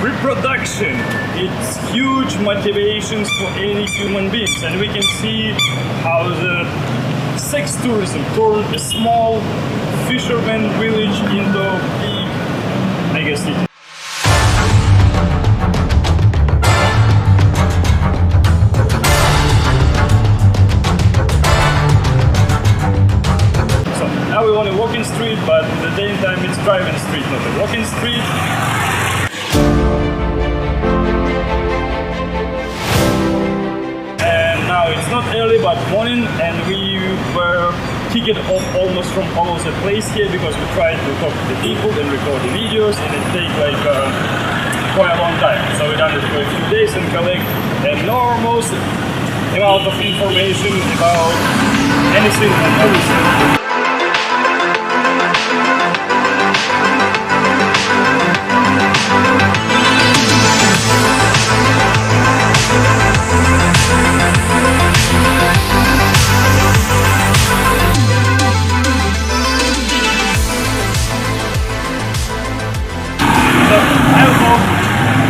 reproduction. It's huge motivations for any human beings, and we can see how the sex tourism turned a small fisherman village into a big mega city. So now we're on a walking street, but in the daytime it's driving street, not a walking street. It's not early but morning, and we were kicked off almost from all of the place here because we tried to talk to the people and record the videos, and it takes like quite a long time. So we done it for a few days and collect enormous amount of information about anything and everything.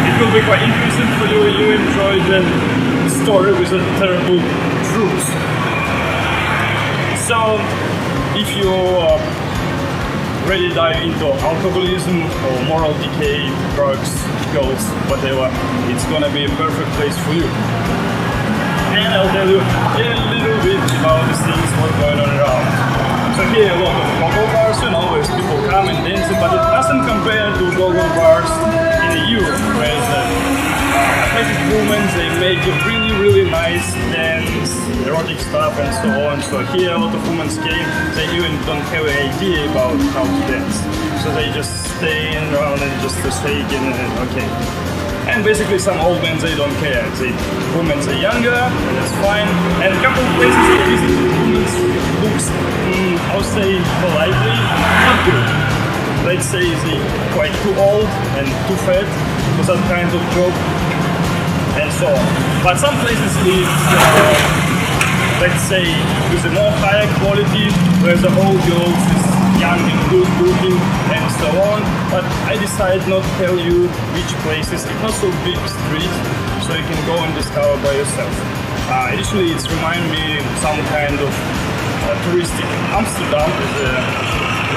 It will be quite interesting for you. You enjoy the story with the terrible truth. So, if you really dive into alcoholism or moral decay, drugs, girls, whatever, it's gonna be a perfect place for you. And I'll tell you a little bit about the things what's going on around. So here a lot of go-go bars, and always people come and dance, but it doesn't compare to go-go bars in Europe, where the athletic women, they make a really nice dance, erotic stuff and so on. So here a lot of women came, they even don't have an idea about how to dance. So they just stay around and just shaking and okay. And basically some old men, they don't care. Women are younger, and that's fine. And a couple of places they visit, women looks, I'll say politely, not good. Let's say they're quite too old and too fat for that kind of job, and so on. But some places is, let's say, with a more higher quality, where the old girls is young and good looking and so on. But I decided not to tell you which places. It's not so big street, so you can go and discover by yourself. Additionally, it's remind me some kind of touristic Amsterdam with a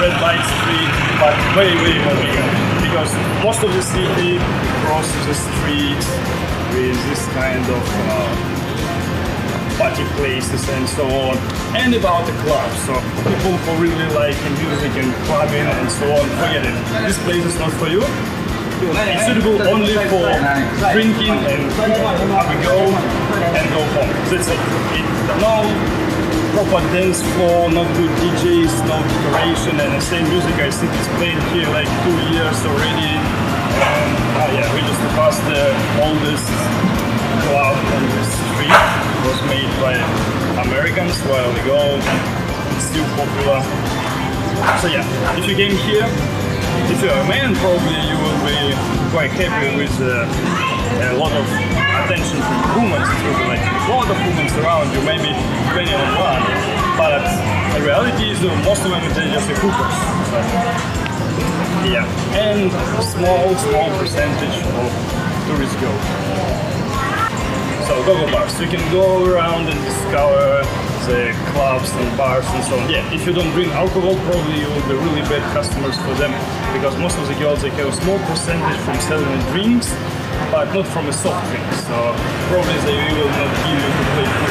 red light street, but way more bigger. Because most of the city crosses the street with this kind of party places and so on, and about the clubs. So people who really like music and clubbing and so on, forget it. This place is not for you. It's suitable only for drinking and have a go and go home. That's it. No proper dance floor, not good DJs, no decoration, and the same music I think is played here like 2 years already. And yeah, we just passed the oldest club on the street. It was made by Americans a while ago. It's still popular. So yeah, if you came here, if you're a man, probably you will be quite happy with a lot of attention from women. It will be like a lot of women around you, maybe 20 on one. But the reality is that most of them are just the hookers. So, yeah, and small percentage of tourists go. So go-go bars. You can go around and discover the clubs and bars and so on. Yeah, if you don't drink alcohol, probably you will be really bad customers for them, because most of the girls, they have a small percentage from selling drinks, but not from a soft drink. So probably they will not give you to play pool.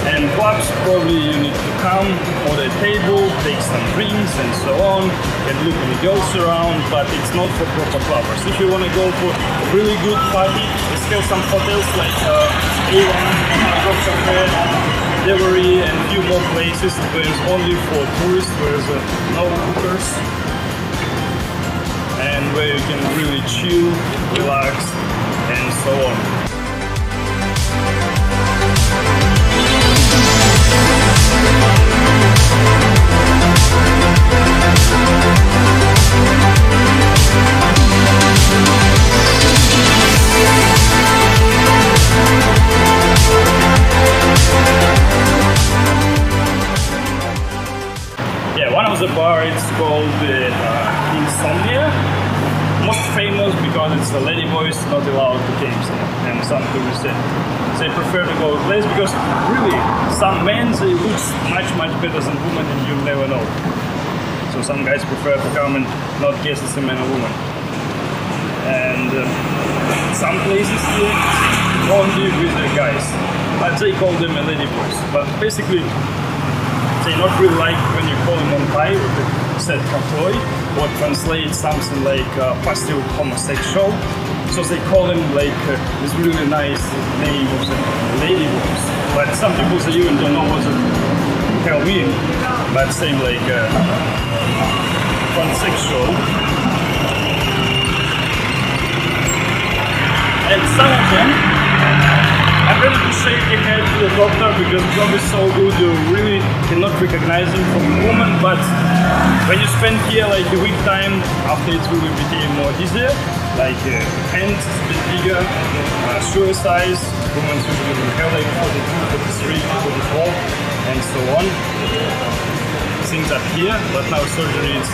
And clubs, probably you need to come, order a table, take some drinks and so on, and look at the girls around, but it's not for proper clubbers. If you want to go for a really good party, there's still some hotels like A1, Cafe, Delivery, and a few more places where it's only for tourists, where there's no hookers, and where you can really chill, relax, and so on. another bar, it's called Insomnia. Most famous because it's the lady boys not allowed to games there. And some tourists they prefer to go to place because really some men they look much better than women and you never know. So some guys prefer to come and not guess it's a man or woman. And some places here only with the guys, but they call them a lady boys. But basically they not really like when you call them on Thai with the said katoi, or translate something like passive homosexual. So they call him like this really nice name of the lady boys. But some people they even don't know what the hell mean. But same like transsexual. And some of them, I'm ready to shake your head to the doctor because the job is so good you really cannot recognize him from a woman, but when you spend here like a week time, after it really became more easier, like hands a bit bigger, shoe size, women usually will have like 42, 43, 44 and so on. Things up here, but now surgery is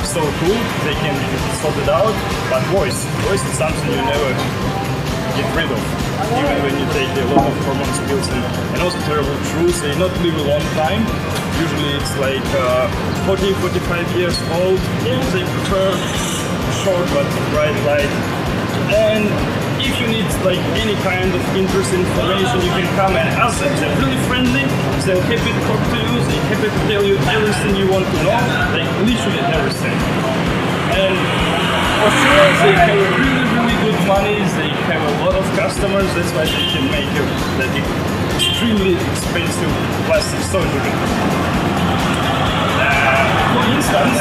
so cool, they can sort it out, but voice is something you never get rid of. Even when you take a lot of hormone pills and also terrible truth, they not live a long time. Usually it's like 40, 45 years old. They prefer short but bright light. And if you need like any kind of interesting information, you can come and ask them. They're really friendly. They're happy to talk to you. They're happy to tell you everything you want to know. Like literally everything. And for sure, they have really good money. They have a lot of customers. That's why they can make you that extremely expensive plastic surgery. For instance,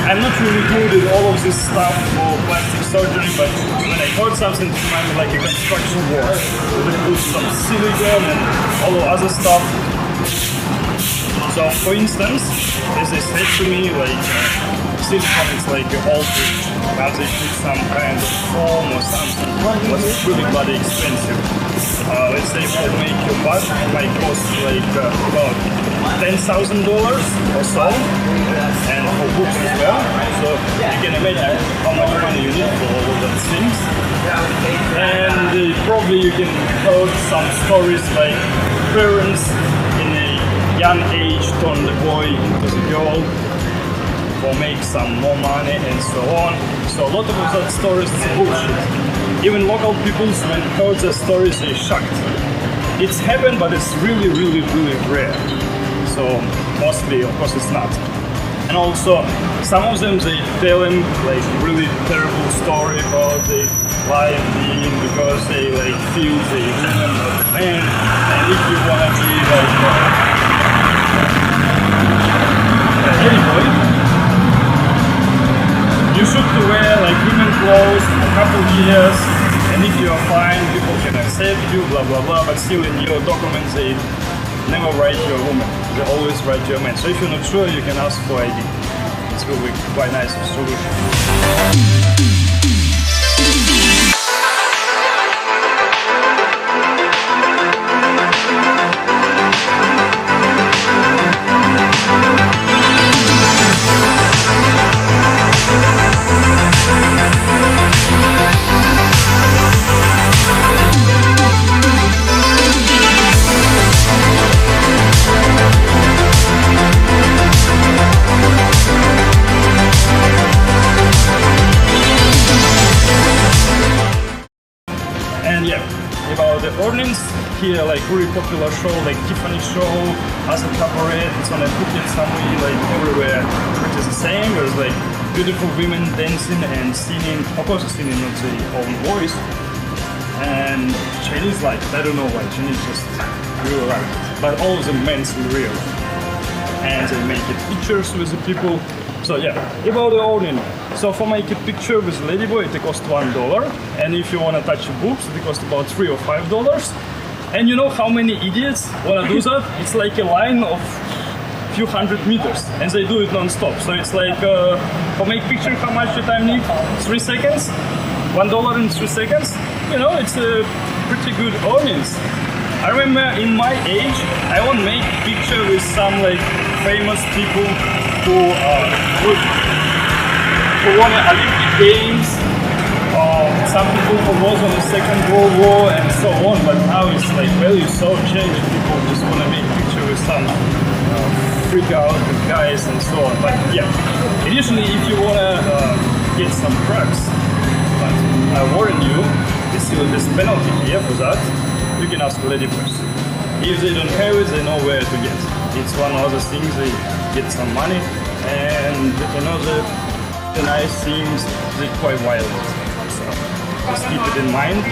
I'm not really good at all of this stuff for plastic surgery, but when I heard something, it reminded me like a construction work. They put some silicone and all of other stuff. So, for instance, as they said to me, like silicone is like an old bridge. Now they put some kind of foam or something. It was really bloody expensive. Let's say for make your butt, it might cost like about $10,000 or so, and for books as well. So you can imagine how much money you need for all of those things. And probably you can heard some stories like parents in a young age turn the boy into the girl or make some more money and so on. So a lot of those stories is bullshit. Even local people when heard the stories they shocked. It's happened, but it's really rare. So mostly of course it's not. And also some of them they tell him like really terrible story about the life being because they like feel they women or man, and if you wanna be like anyway, you should wear like women clothes for a couple years, and if you are fine, people can accept you, blah blah blah, but still in your documents they never write you're a woman, they always write you're a man. So if you're not sure, you can ask for ID. It's really quite nice solution. And yeah, about the ornaments, here like really popular show like Tiffany show, as a cabaret, it's on a Phuket somewhere, like everywhere, which is the same. There's like beautiful women dancing and singing, of course singing not their own voice. And Chinese like, I don't know why, Chinese just real right. But all of the men's real. And they make pictures with the people. So yeah, about the ornament. So for making a picture with a ladyboy, it costs $1. And if you want to touch your boobs, it costs about $3 or $5. And you know how many idiots want to do that? It's like a line of few hundred meters, and they do it non-stop. So it's like, for make picture, how much your time need? 3 seconds? $1 in 3 seconds? You know, it's a pretty good audience. I remember in my age, I want to make picture with some like famous people who won the Olympic Games, some people who was on the Second World War and so on. But now it's like value so changed. People just want to make picture with some freak out guys and so on. But yeah, additionally, if you want to get some drugs, but I warn you, this penalty here for that. You can ask lady first. If they don't have it, they know where to get. It's one of the things, they get some money, and another nice things, they're quite violent. So just keep it in mind.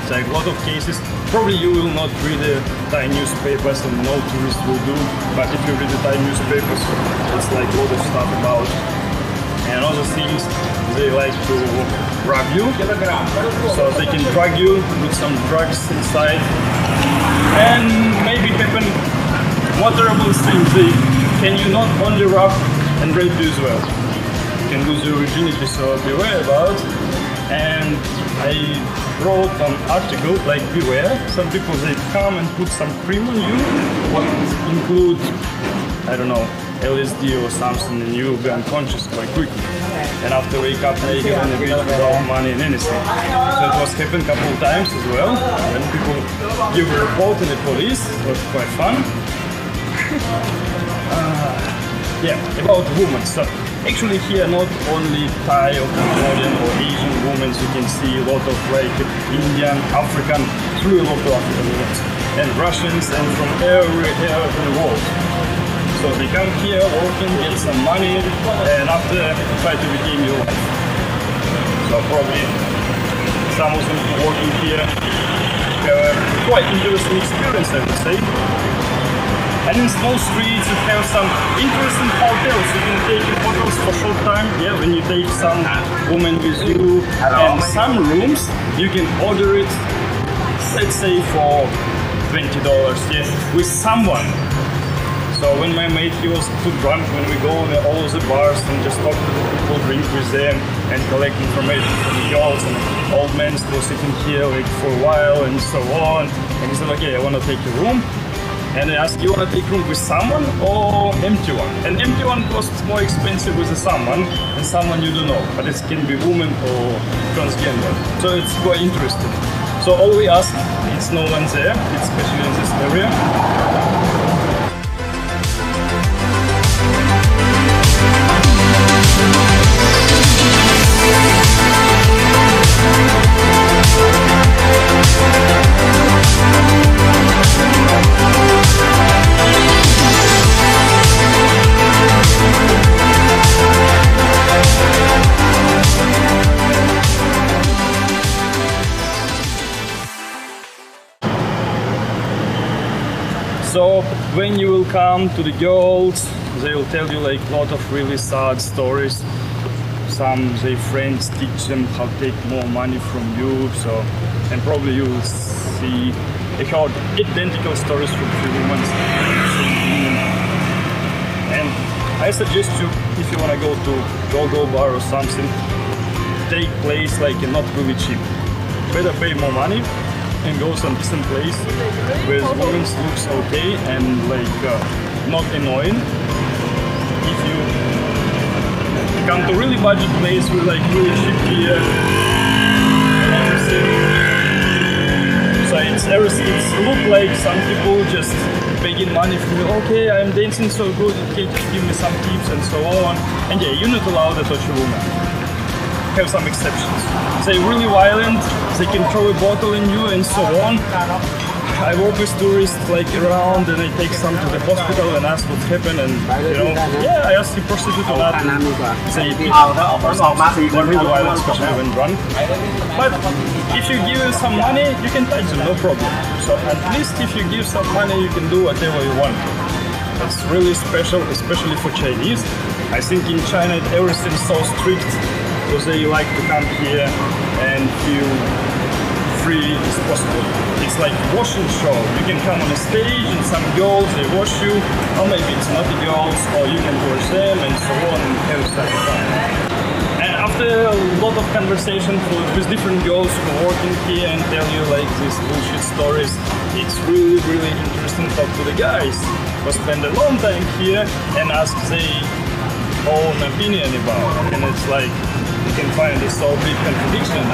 It's like a lot of cases. Probably you will not read the Thai newspapers, and no tourist will do. But if you read the Thai newspapers, it's like a lot of stuff about. And other things, they like to rob you, so they can drug you with some drugs inside, and maybe happen what terrible things. They can you not only rob and rape you as well. You can lose your virginity, so beware about. And I wrote an article like beware. Some people they come and put some cream on you, what include, I don't know, LSD or something, and you'll be unconscious quite quickly. And after wake up naked on the beach without money and anything. So it was happened a couple of times as well. When people give a report to the police, it was quite fun. Yeah, about women. So actually here not only Thai or Cambodian or Asian women, you can see a lot of like Indian, African, through a lot of African women. And Russians and from everywhere in the world. So they come here, working, get some money, and after try to redeem your life. So probably some of them working here have a quite interesting experience, I would say. And in small streets you have some interesting hotels. You can take photos for short time. Yeah, when you take some woman with you, and some rooms you can order it, let's say for $20. Yeah, with someone. So when my mate, he was too drunk when we go to all the bars and just talk to the people, drink with them and collect information from the girls, and old men were sitting here like for a while and so on. And he said, okay, I want to take a room. And I asked, you want to take a room with someone or empty one? And empty one costs more expensive with someone, and someone you don't know. But it can be woman or transgender. So it's quite interesting. So all we ask, it's no one there, especially in this area. So when you will come to the girls, they will tell you like a lot of really sad stories. Some their friends teach them how to take more money from you. So, and probably you will see, I heard identical stories from few women. And I suggest you, if you want to go to go-go bar or something, take place like not really cheap. Better pay more money and go some decent place where the women looks okay and like not annoying. If you come to really budget place with like really cheap gear and everything, so it's everything. It's look like some people just begging money from you. Okay, I'm dancing so good. Okay, just give me some tips and so on. And yeah, you're not allowed to touch a woman. Have some exceptions. They're really violent, they can throw a bottle in you and so on. I work with tourists like around, and I take some to the hospital and ask what happened, and you know, yeah, I ask the prostitute or not. Say they're really violent, especially when drunk. But if you give them some money, you can touch them, no problem. So at least if you give some money, you can do whatever you want. It's really special, especially for Chinese. I think in China everything's so strict, because they like to come here and feel free as possible. It's like washing show. You can come on a stage and some girls, they wash you, or maybe it's not the girls, or you can wash them and so on and have some fun. And after a lot of conversation with different girls who are working here and tell you like these bullshit stories. It's really, really interesting to talk to the guys who spend a long time here and ask their own opinion about it. And it's like, you can find this so big contradiction,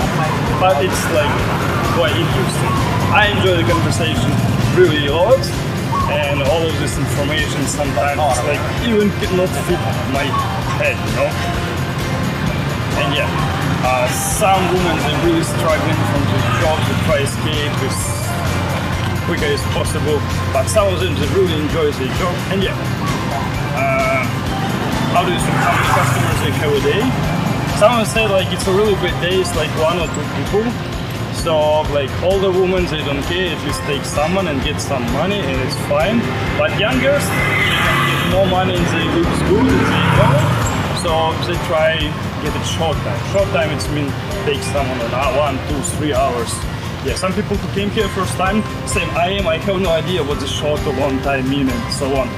but it's like quite interesting. I enjoy the conversation really a lot, and all of this information sometimes like even cannot fit my head, you know? And yeah, some women are really struggling from the job to try escape as quickly as possible, but some of them they really enjoy their job. And yeah, how do you think how many customers they have a day? Someone said like it's a really bad day, it's like 1 or 2 people. So like older women they don't care, at least take someone and get some money and it's fine. But youngers they can get more money and they look good and they go. So they try get it short time. Short time it's mean take someone an hour, 1, 2, 3 hours. Yeah, some people who came here first time, same I have no idea what the short or long time mean and so on.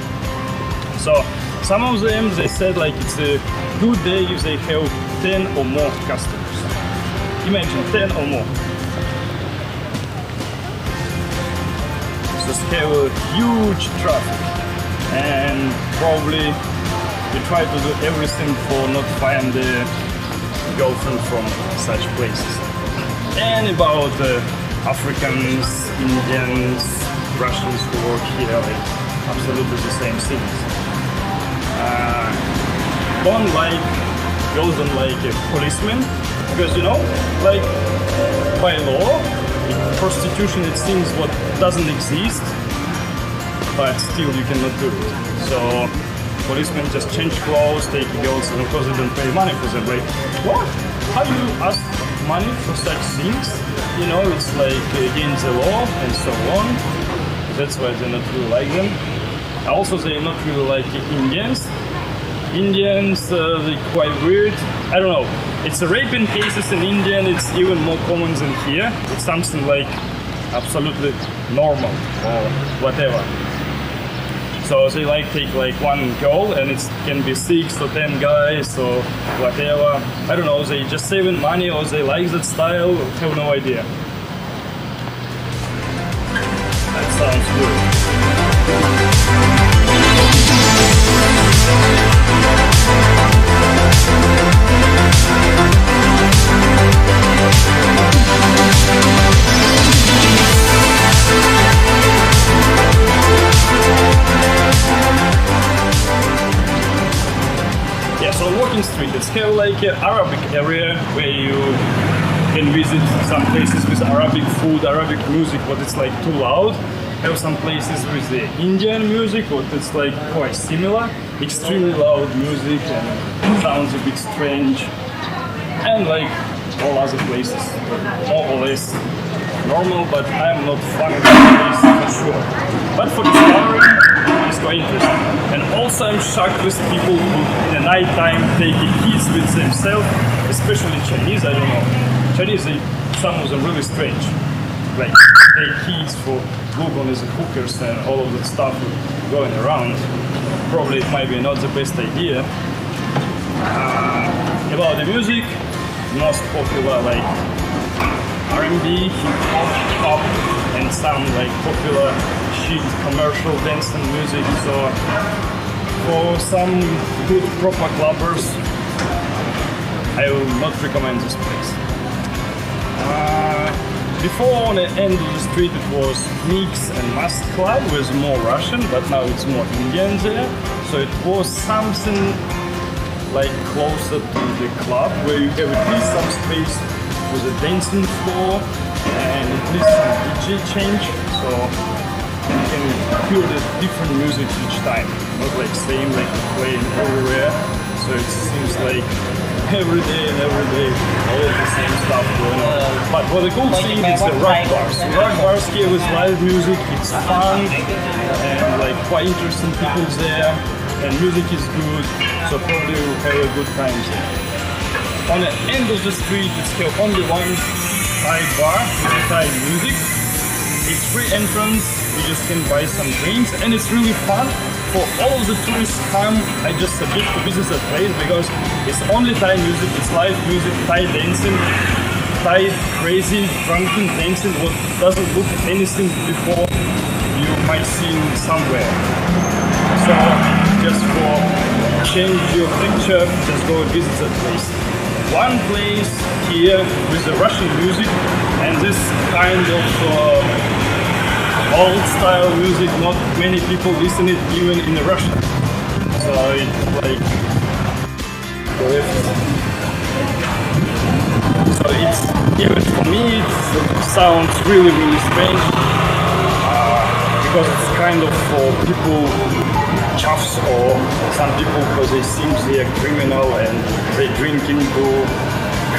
So some of them they said like it's a good day if they have 10 or more customers. Imagine 10 or more. Just have a huge traffic and probably we try to do everything for not find the girlfriend from such places. And about Africans, Indians, Russians who work here, like absolutely the same things. Girls don't like a policeman because you know, like by law, prostitution it seems what doesn't exist, but still you cannot do it. So policemen just change clothes, take girls, and of course they don't pay money for them. Like, what? How do you ask money for such things? You know, it's like against the law and so on. That's why they not really like them. Also, they not really like Indians. Indians, they're quite weird. I don't know. It's a raping cases in India, and it's even more common than here. It's something like absolutely normal or whatever. So they like take like one girl, and it can be 6 or 10 guys or whatever. I don't know. They just saving money or they like that style. I have no idea. That sounds good. Yeah, so walking street, it's kind of like an Arabic area where you can visit some places with Arabic food, Arabic music, but it's like too loud. Have some places with the Indian music, but it's like quite similar. Extremely loud music and sounds a bit strange. And like all other places, more or less normal, but I'm not fond of the place for sure. But for discovering, it's quite interesting. And also I'm shocked with people who in the night time take the kids with themselves, especially Chinese, I don't know. Chinese, some of them really strange. Like take kids for Google as hookers and all of that stuff going around. Probably it might be not the best idea. About the music, most popular like R&B, hip-hop, pop, and some like popular shit commercial dancing music. So for some good proper clubbers, I will not recommend this place. Before on the end of the street it was Mix and Must Club with more Russian, but now it's more Indian there. So it was something like closer to the club where you have at least some space with a dancing floor and at least some DJ change. So you can hear the different music each time, not like same like playing everywhere. So it seems like every day all of the same stuff going on. But what the cool thing is the rock bars. The rock bars here with live music, it's fun and like quite interesting people there, and music is good, so probably we'll have a good time there. On the end of the street it's still only one Thai bar with Thai music. It's free entrance, you just can buy some drinks and it's really fun for all of the tourists come, I just suggest to visit that place because it's only Thai music, it's live music, Thai dancing, Thai crazy drunken dancing, what doesn't look anything before you might see somewhere. So just for change your picture, just go and visit that place. One place here with the Russian music and this kind of old style music, not many people listen it even in Russia. So it's like so it's even for me it sounds really strange because it's kind of for people chuffs or some people because they seem they are criminal and they drink into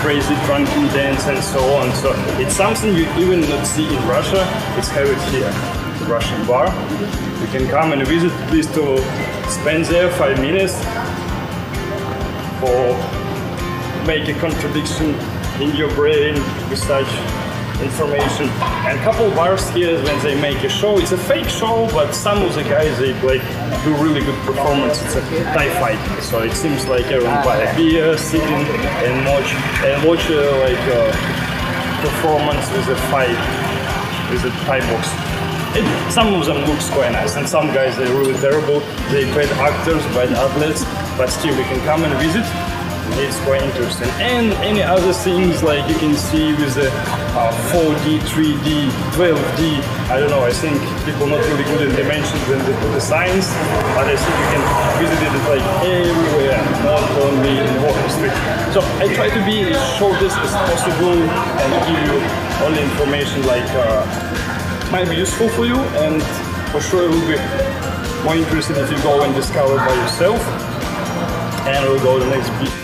crazy drunken dance and so on. So it's something you even not see in Russia. It's have it here, the Russian bar. You can come and visit, please to spend there 5 minutes or make a contradiction in your brain with such information. And a couple bars here when they make a show, it's a fake show, but some of the guys they like do really good performance. It's a Thai fight, so it seems like everyone buy a beer, sitting and watch like a performance with a fight with a Thai box. Some of them looks quite nice, and some guys they're really terrible. They bad actors, bad athletes, but still you can come and visit. It's quite interesting. And any other things like you can see with the 4D, 3D, 12D. I don't know, I think people not really good in dimensions when they put the signs, but I think you can visit it like everywhere, not only in the walking street. So I try to be as shortest as possible and give you all the information like might be useful for you, and for sure it will be more interesting if you go and discover by yourself. And we'll go to the next beat.